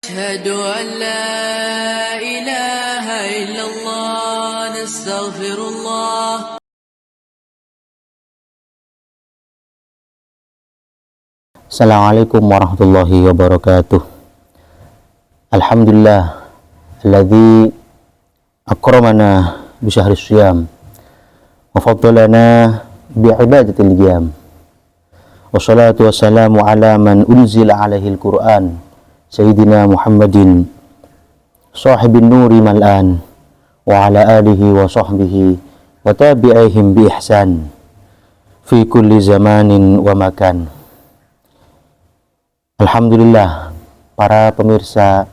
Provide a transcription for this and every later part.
أشهد أن لا إله إلا الله نستغفر الله. Assalamualaikum warahmatullahi wabarakatuh. Alhamdulillah alladzi akramana bi syahri syiyam wa faddalana bi ibadatil qiyam. Wassalatu wassalamu ala man unzila alaihi al-Qur'an Sayyidina Muhammadin sahibin nuri mal'an wa ala alihi wa sahbihi wa tabi'ihim bi ihsan fi kulli zamanin wa makan. Alhamdulillah, para pemirsa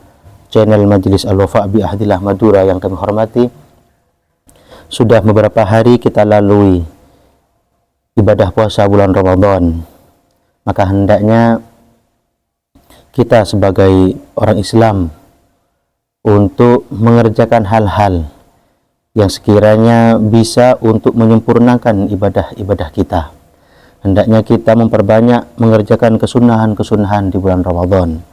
channel Majelis Al-Wafa bi Ahdillah Madura yang kami hormati, sudah beberapa hari kita lalui ibadah puasa bulan Ramadan. Maka hendaknya kita sebagai orang Islam untuk mengerjakan hal-hal yang sekiranya bisa untuk menyempurnakan ibadah-ibadah kita. Hendaknya kita memperbanyak mengerjakan kesunahan-kesunahan di bulan Ramadan,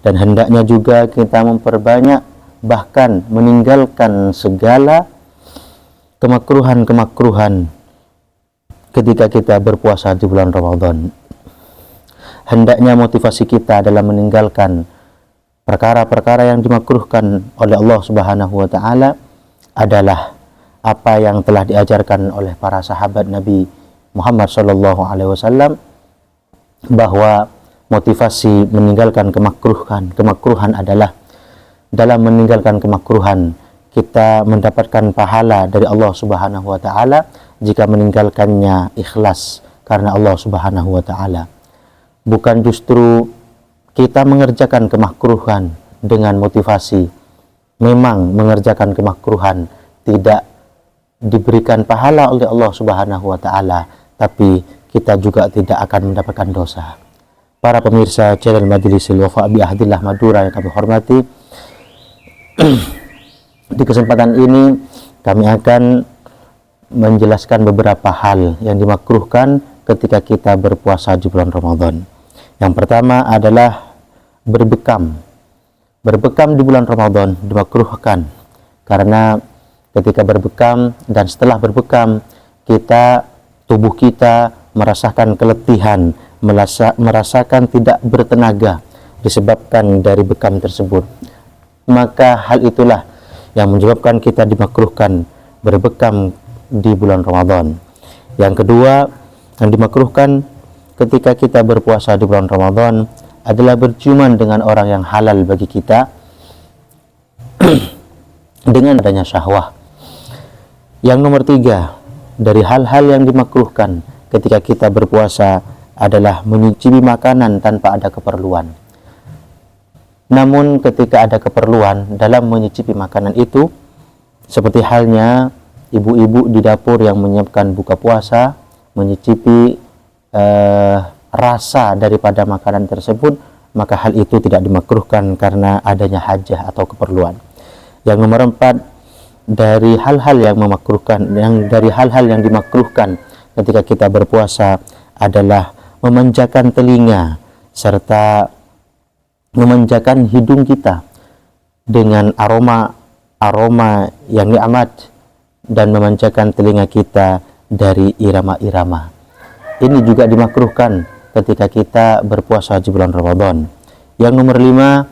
dan hendaknya juga kita memperbanyak bahkan meninggalkan segala kemakruhan-kemakruhan ketika kita berpuasa di bulan Ramadan. Hendaknya motivasi kita dalam meninggalkan perkara-perkara yang dimakruhkan oleh Allah Subhanahu wa taala adalah apa yang telah diajarkan oleh para sahabat Nabi Muhammad sallallahu alaihi wasallam, bahwa motivasi meninggalkan kemakruhan adalah dalam meninggalkan kemakruhan kita mendapatkan pahala dari Allah Subhanahu wa taala jika meninggalkannya ikhlas karena Allah Subhanahu wa taala. Bukan justru kita mengerjakan kemakruhan dengan motivasi memang mengerjakan kemakruhan tidak diberikan pahala oleh Allah Subhanahu wa taala, tapi kita juga tidak akan mendapatkan dosa. Para pemirsa channel Majelis Al-Wafa bi Ahdillah Madura yang kami hormati, di kesempatan ini kami akan menjelaskan beberapa hal yang dimakruhkan ketika kita berpuasa di bulan Ramadan. Yang pertama adalah berbekam. Berbekam di bulan Ramadan dimakruhkan karena ketika berbekam dan setelah berbekam tubuh kita merasakan keletihan, merasakan tidak bertenaga disebabkan dari bekam tersebut. Maka hal itulah yang menyebabkan kita dimakruhkan berbekam di bulan Ramadan. Yang kedua yang dimakruhkan ketika kita berpuasa di bulan Ramadan adalah berciuman dengan orang yang halal bagi kita dengan adanya syahwah. Yang nomor tiga dari hal-hal yang dimakruhkan ketika kita berpuasa adalah menyicipi makanan tanpa ada keperluan. Namun ketika ada keperluan dalam menyicipi makanan itu, seperti halnya ibu-ibu di dapur yang menyiapkan buka puasa, menyicipi rasa daripada makanan tersebut, maka hal itu tidak dimakruhkan karena adanya hajah atau keperluan. Yang nomor empat dari hal-hal yang dimakruhkan ketika kita berpuasa adalah memanjakan telinga serta memanjakan hidung kita dengan aroma yang nikmat dan memanjakan telinga kita dari irama-irama. Ini juga dimakruhkan ketika kita berpuasa di bulan Ramadan. Yang nomor 5,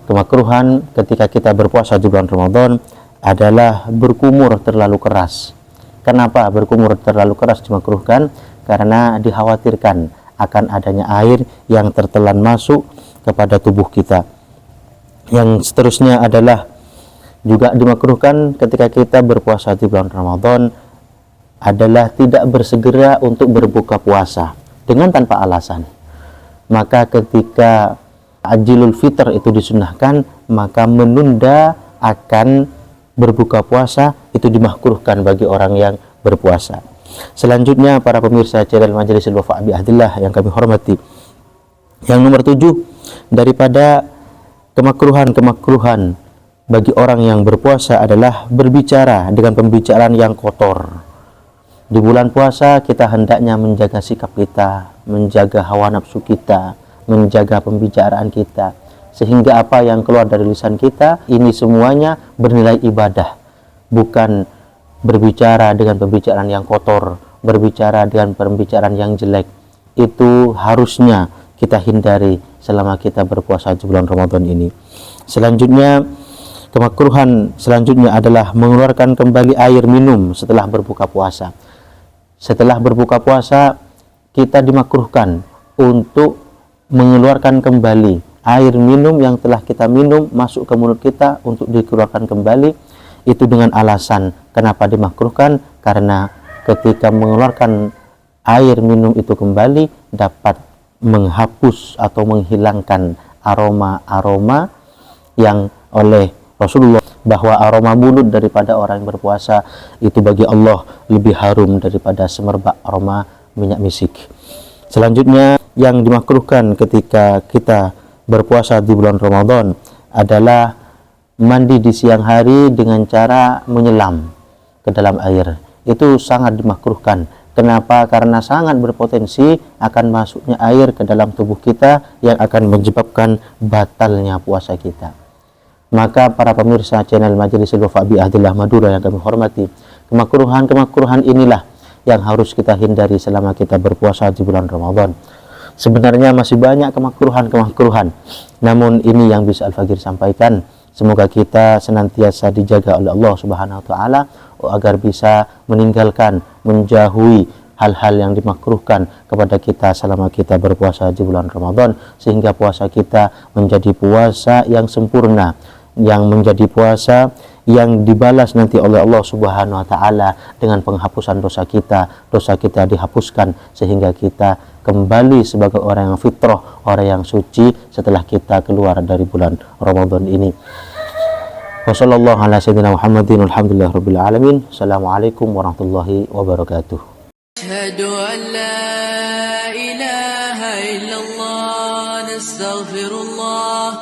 kemakruhan ketika kita berpuasa di bulan Ramadan adalah berkumur terlalu keras. Kenapa berkumur terlalu keras dimakruhkan? Karena dikhawatirkan akan adanya air yang tertelan masuk kepada tubuh kita. Yang seterusnya adalah juga dimakruhkan ketika kita berpuasa di bulan Ramadan adalah tidak bersegera untuk berbuka puasa dengan tanpa alasan. Maka ketika Ajilul Fitr itu disunahkan, maka menunda akan berbuka puasa itu dimakruhkan bagi orang yang berpuasa. Selanjutnya para pemirsa channel Majelis Al-Wafa bi Ahdillah yang kami hormati, yang nomor 7 daripada kemakruhan bagi orang yang berpuasa adalah berbicara dengan pembicaraan yang kotor. Di bulan puasa kita hendaknya menjaga sikap kita, menjaga hawa nafsu kita, menjaga pembicaraan kita, sehingga apa yang keluar dari lisan kita ini semuanya bernilai ibadah, bukan berbicara dengan pembicaraan yang kotor, berbicara dengan pembicaraan yang jelek. Itu harusnya kita hindari selama kita berpuasa di bulan Ramadan ini. Selanjutnya, kemakruhan selanjutnya adalah mengeluarkan kembali air minum setelah berbuka puasa. Setelah berbuka puasa, kita dimakruhkan untuk mengeluarkan kembali air minum yang telah kita minum masuk ke mulut kita untuk dikeluarkan kembali. Itu dengan alasan kenapa dimakruhkan, karena ketika mengeluarkan air minum itu kembali dapat menghapus atau menghilangkan aroma-aroma yang oleh Rasulullah, bahwa aroma mulut daripada orang yang berpuasa itu bagi Allah lebih harum daripada semerbak aroma minyak misik. Selanjutnya, yang dimakruhkan ketika kita berpuasa di bulan Ramadan adalah mandi di siang hari dengan cara menyelam ke dalam air. Itu sangat dimakruhkan. Kenapa? Karena sangat berpotensi akan masuknya air ke dalam tubuh kita yang akan menyebabkan batalnya puasa kita. Maka para pemirsa channel Majelis Wafa Bi'ahdillah Madura yang kami hormati, kemakruhan-kemakruhan inilah yang harus kita hindari selama kita berpuasa di bulan Ramadan. Sebenarnya masih banyak kemakruhan-kemakruhan, namun ini yang bisa Al-Fagir sampaikan. Semoga kita senantiasa dijaga oleh Allah Subhanahu wa taala agar bisa meninggalkan, menjauhi hal-hal yang dimakruhkan kepada kita selama kita berpuasa di bulan Ramadan, sehingga puasa kita menjadi puasa yang sempurna, yang menjadi puasa yang dibalas nanti oleh Allah Subhanahu wa taala dengan penghapusan dosa kita dihapuskan, sehingga kita kembali sebagai orang yang fitrah, orang yang suci setelah kita keluar dari bulan Ramadan ini. Wassallallahu ala sayyidina Muhammadin walhamdulillahirabbil alamin. Assalamualaikum warahmatullahi wabarakatuh. Asyhadu an la ilaha illallah, nastaghfirullah.